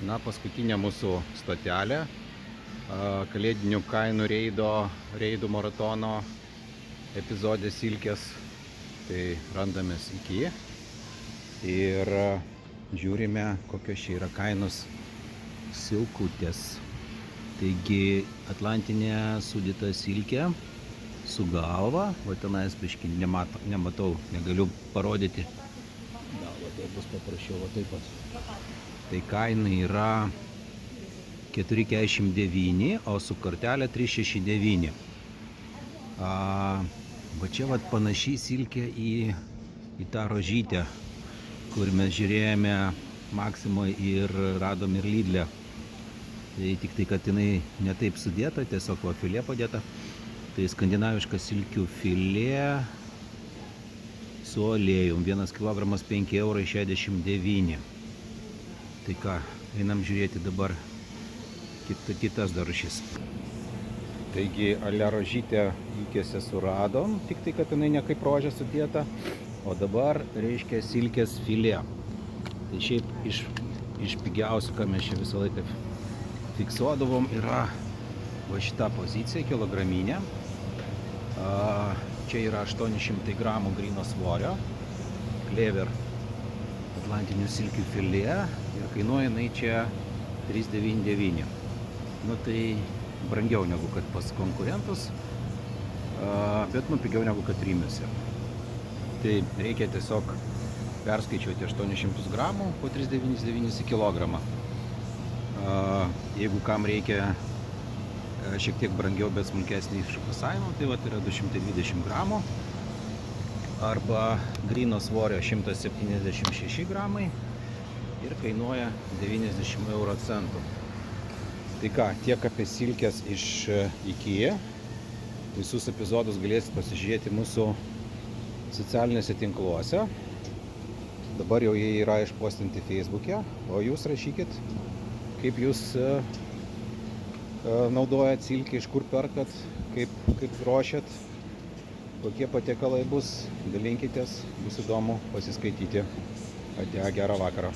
Na, paskutinė mūsų stotelė kalėdinių kainų reidų maratono epizodė Silkės. Tai randamės iki ir žiūrime, kokios čia yra kainos silkutės. Taigi atlantinė sūdyta silkė su galva, o tenais biškį nematau, negaliu parodyti. Gal tai bus paprasčiau, o taip pat. Tai kaina yra 4,49, o su kortelė 3,69. Va čia vat panašiai silkė į tą rožytę, kur mes žiūrėjome Maximoje ir radom ir Lidle. Tai tik tai, kad jinai netaip sudėta, tiesiog va filė padėta. Tai skandinaviška silkių filė su aliejum. 1 kg 5,69 €. Tai ką, einam žiūrėti dabar kitas dar rūšis. Taigi ale rožytę įkėse suradom, tik tai, kad jinai ne kaip rožė sudėta. O dabar reiškia silkės filė. Tai šiaip iš pigiausių, ką mes čia visą laiką fiksuodavom, yra va šita pozicija kilograminė. Čia yra 800 gramų gryno svorio Klever atlantinių silkių filė ir kainuoja jinai čia 3,99. Nu tai brangiau negu kad pas konkurentus, bet pigiau negu kad Rimiuose. Tai reikia tiesiog perskaičiuoti 800 gramų po 3,99 į kilogramą. Jeigu kam reikia šiek tiek brangiau, bet smulkesnį šukasaimą, tai va yra 220 gramų. Arba gryno svorio 176 gramai ir kainuoja 90 €. Tai ką, tiek apie silkės iš IKEA. Visus epizodus galėsit pasižiūrėti mūsų socialiniuose tinkluose. Dabar jau jie yra išpostinti Facebook'e, o jūs rašykit, kaip jūs naudojat silkį, iš kur perkat, kaip ruošiat, kokie patiekalai bus, dalinkitės, bus įdomu pasiskaityti. Ate, gerą vakarą.